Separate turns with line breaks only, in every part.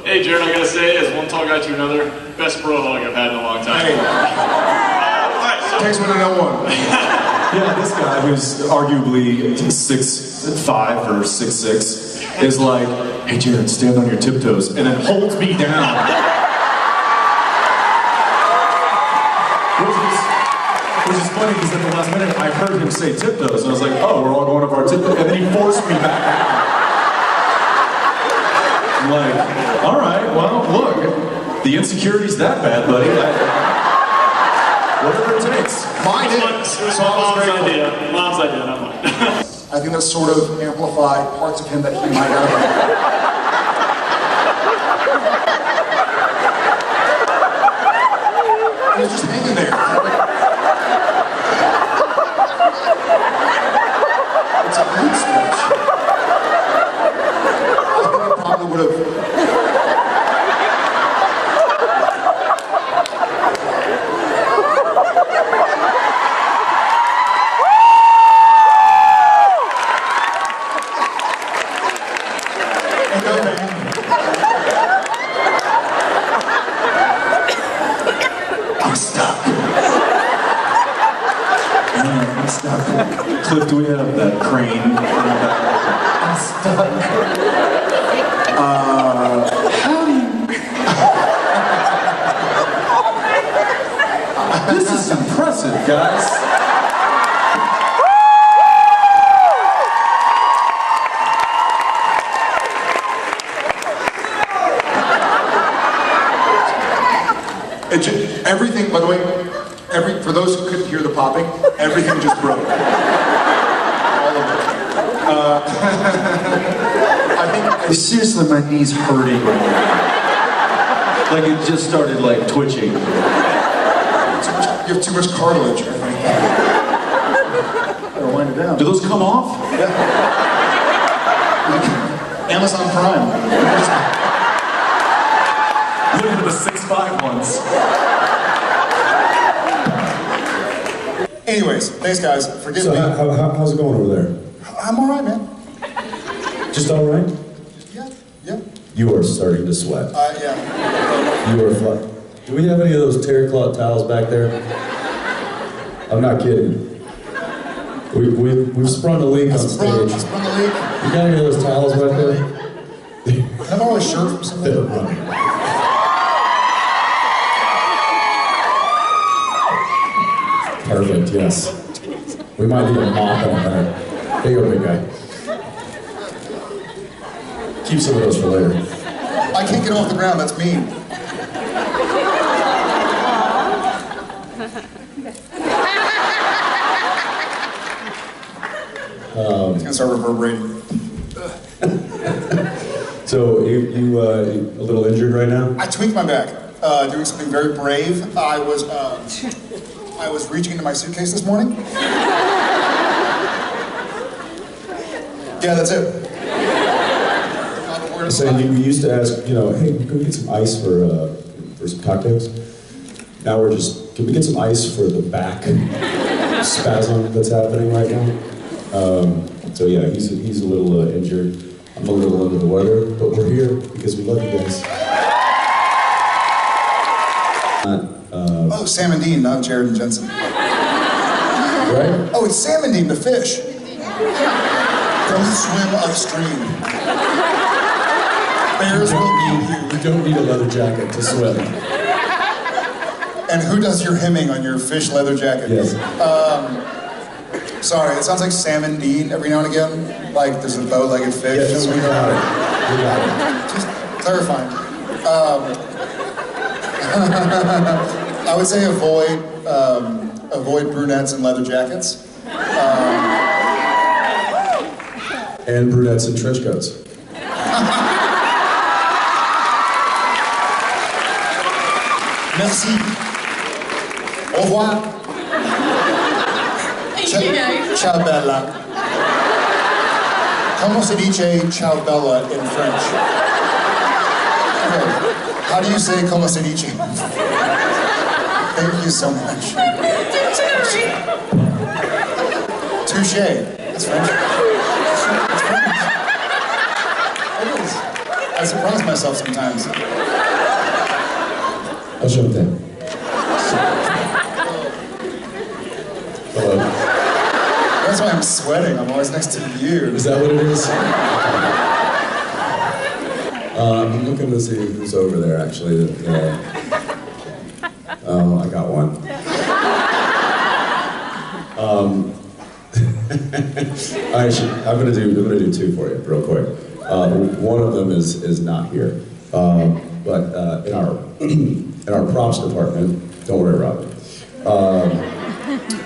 Hey, Jared, I gotta say, as one tall guy to another, best bro hug I've had in a long time.
Hey. Takes one to know one.
Yeah, this guy who's arguably 6'5" or 6'6" is like, hey Jared, stand on your tiptoes, and then holds me down. Which is funny because at the last minute I heard him say tiptoes, and I was like, oh, we're all going up our tiptoes, and then he forced me back out. I'm like, all right, well, look, the insecurity's that bad, buddy. Whatever it takes.
Mine is. It was Mom's idea. Mom's idea, not mine.
I think that sort of amplified parts of him that he might have. He was just hanging there. It's a mood switch. I think it probably would have.
Cliff, do we have that crane?
I'm stuck.
This is impressive, guys.
Everything, by the way, for those who couldn't hear the popping, everything just broke. All of it. I think
Seriously, my knee's hurting right now. Like it just started like twitching.
you have too much cartilage, I think. Better wind it down.
Do those come off?
Yeah. Amazon Prime.
Look at the 6'5" ones.
Anyways, thanks guys. Forgive
So
me.
how's it going over there?
I'm alright, man.
Just all right?
Yeah.
You are starting to sweat.
Yeah.
You are flat. Do we have any of those terry cloth towels back there? I'm not kidding. We've sprung a leak on stage.
I sprung a leak.
You got any of those towels back there?
Can I borrow a shirt from somebody?
They're running. Perfect, yes. We might need a mop in a minute. There you go, big guy. Keep some of those for later.
I can't get off the ground, that's mean. It's gonna start reverberating.
So, you a little injured right now?
I tweaked my back, doing something very brave. I was reaching into my suitcase this morning. Yeah, that's it.
So we used to ask, hey, can we get some ice for some cocktails? Now we're just, can we get some ice for the back spasm that's happening right now? So yeah, he's a little injured. I'm a little under the weather, but we're here because we love you guys.
Oh, Sam and Dean, not Jared and Jensen.
Right?
Oh, it's Sam and Dean, the fish. Go swim upstream. Bears will eat you.
You don't need a leather jacket to swim.
And who does your hemming on your fish leather jacket?
Yes.
Sorry, it sounds like Sam and Dean every now and again. Like there's a bow-legged fish.
Yeah, we got it. We got it.
Just clarifying. I would say avoid brunettes and leather jackets.
And brunettes and trench coats.
Merci. Au revoir. Ciao bella. Como se dice ciao bella in French? Okay. How do you say como se dice? Thank you so much. Touche. That's French. That's French. It is. I surprise myself sometimes.
Enchanté. Hello.
That's why I'm sweating. I'm always next to you.
Is that what it is? I'm looking to see who's over there, actually. Oh, I got one. I'm gonna do two for you, real quick. One of them is not here, but in our props department, don't worry, Rob.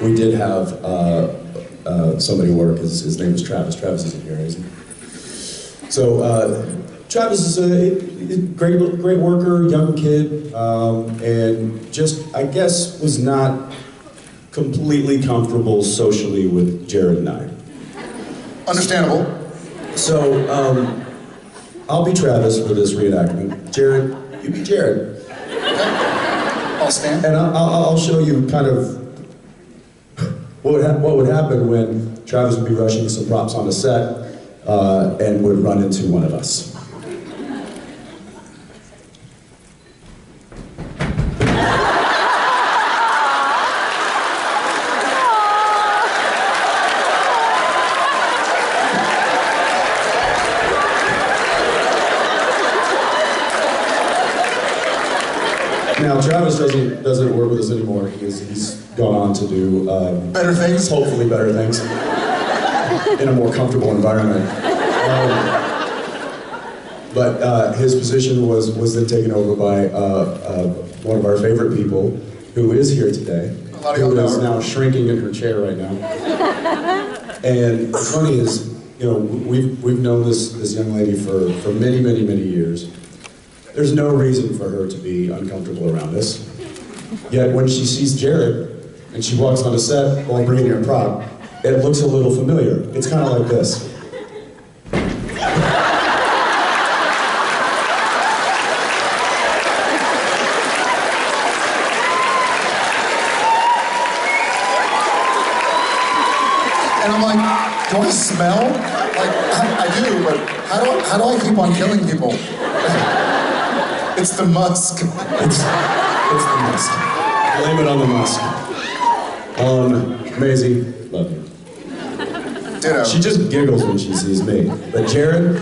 We did have somebody work. His name is Travis. Travis isn't here, is he? So Travis is a great worker, young kid, and just, I guess, was not completely comfortable socially with Jared and I.
Understandable.
So I'll be Travis for this reenactment. Jared, you be Jared.
I'll stand.
And I'll show you kind of what would happen when Travis would be rushing some props on the set and would run into one of us. Now, Travis doesn't work with us anymore. He's gone on to do
Better things?
hopefully better things, in a more comfortable environment. But his position was then taken over by one of our favorite people, who is here today, who is now shrinking in her chair right now. And what's funny is, you know, we've known this young lady for many, many, many years. There's no reason for her to be uncomfortable around us. Yet when she sees Jared and she walks on a set while bringing her prop, it looks a little familiar. It's kind of like this.
And I'm like, do I smell? Like, I do, but how do I keep on killing people? It's the musk.
It's the musk. Blame it on the musk. Maisie, love you.
Ditto.
She just giggles when she sees me. But Jared,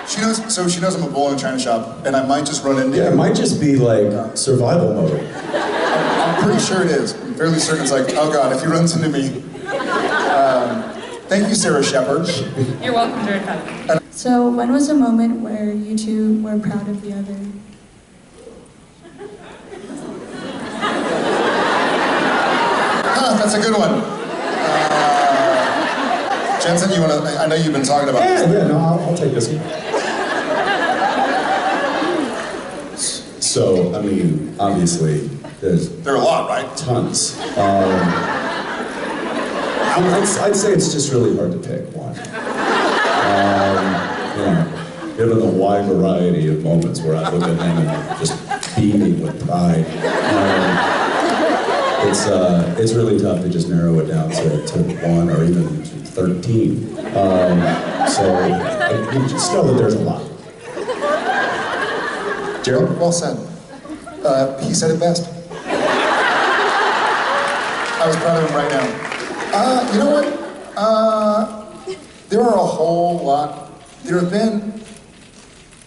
She knows I'm a bull in a china shop, and I might just run into
yeah, it
you.
might just be like survival mode.
I'm pretty sure it is. I'm fairly certain it's like, oh God, if he runs into me. Thank you, Sarah Shepard.
You're welcome, Jared.
So when was a moment where you two were proud of the other?
That's a good one. Jensen, you wanna, I know you've been talking about this.
Yeah, no, I'll take this one. So, I mean, obviously, there's
There are a lot, right?
tons. I'd say it's just really hard to pick one. You know, given the wide variety of moments where I look at him and just beaming with pride, it's really tough to just narrow it down to one or even 13. So you just know that there's a lot. Gerald?
Well said. He said it best. I was proud of him right now. You know what? There are a whole lot. There have been,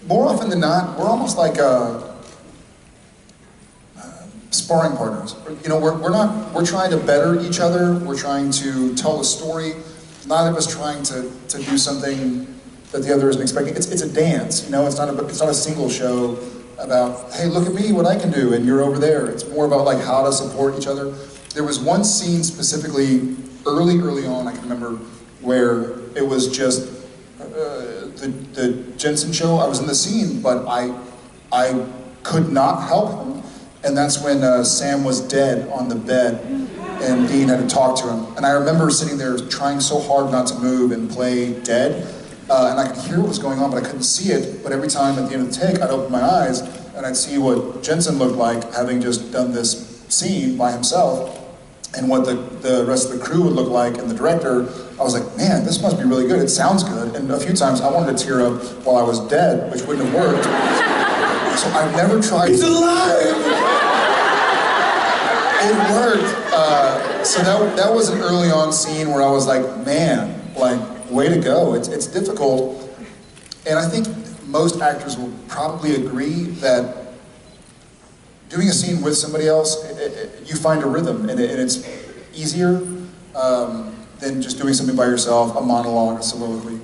more often than not, we're almost like sparring partners. You know, we're trying to better each other. We're trying to tell a story. Neither of us trying to do something that the other isn't expecting. It's a dance. You know, it's not a single show about, hey, look at me, what I can do, and you're over there. It's more about like how to support each other. There was one scene specifically early on, I can remember, where it was just the Jensen show. I was in the scene, but I could not help him, and that's when Sam was dead on the bed, and Dean had to talk to him. And I remember sitting there trying so hard not to move and play dead, and I could hear what was going on, but I couldn't see it. But every time at the end of the take, I'd open my eyes, and I'd see what Jensen looked like, having just done this scene by himself, and what the rest of the crew would look like, and the director, I was like, man, this must be really good. It sounds good. And a few times I wanted to tear up while I was dead, which wouldn't have worked. So I've never tried. He's alive! It worked. So that was an early on scene where I was like, man, like, way to go. It's difficult. And I think most actors will probably agree that doing a scene with somebody else, you find a rhythm, and it's easier than just doing something by yourself, a monologue, a soliloquy.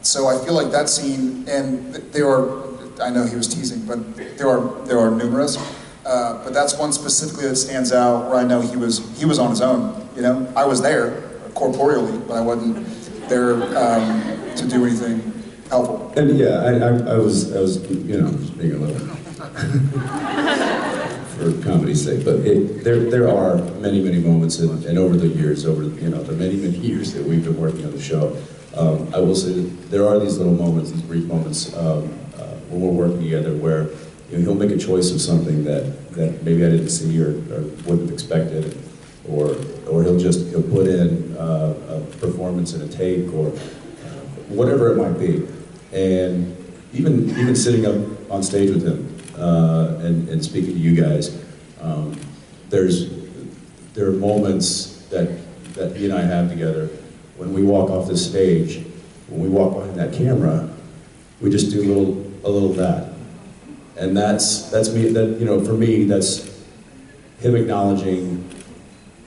So I feel like that scene, and there are, I know he was teasing, but there are numerous. But that's one specifically that stands out where I know he was on his own. You know, I was there corporeally, but I wasn't there to do anything helpful.
And yeah, I was, you know, just being a little for comedy's sake. But there are many moments, and over the years, the many years that we've been working on the show, I will say that there are these little moments, these brief moments when we're working together where he'll make a choice of something that maybe I didn't see or wouldn't have expected, or he'll put in a performance in a take or whatever it might be, and even sitting up on stage with him and speaking to you guys, there are moments that he and I have together when we walk off this stage, when we walk behind that camera, we just do a little of that. And that's me, for me, that's him acknowledging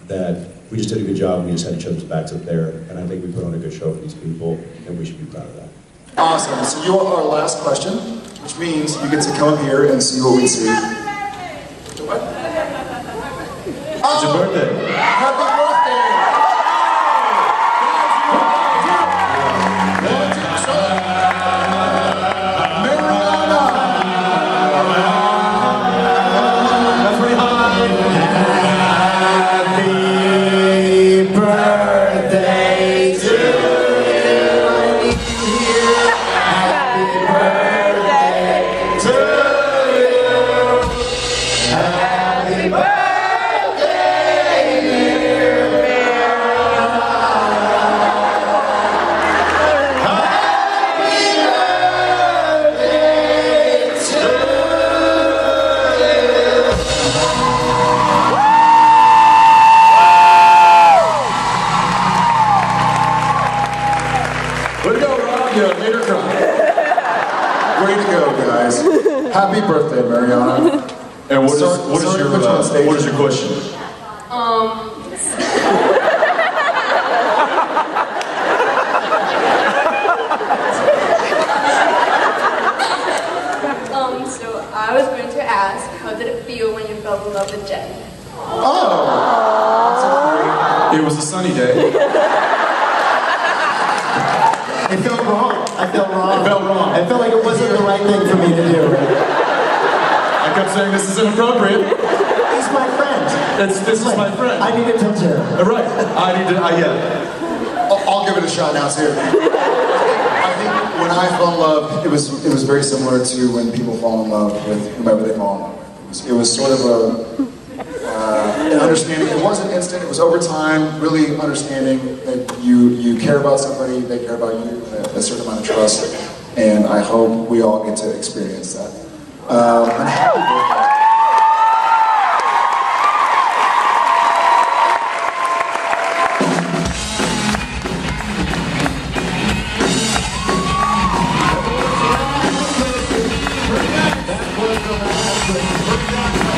that we just did a good job and we just had each other's backs up there, and I think we put on a good show for these people, and we should be proud of that.
Awesome. So you are our last question, which means you get to come up here and see what we see. What?
It's your birthday.
Happy birthday! Happy birthday, Mariana.
And what is your question?
So I was going to ask, how did it feel when you fell in love with Jen?
Oh!
It was a sunny day.
It felt wrong. I felt wrong.
It felt wrong.
I felt like it wasn't the right thing for me to do.
I kept saying this is inappropriate.
He's my friend.
This is my friend.
I need to tell Jared.
Right. Yeah.
I'll give it a shot now too. I think when I fell in love, it was very similar to when people fall in love with whomever they fall in love with. It was sort of an understanding. It wasn't instant. It was over time. Really understanding that you care about somebody, they care about you, a certain amount of trust, and I hope we all get to experience that. And happy birthday.
That was the last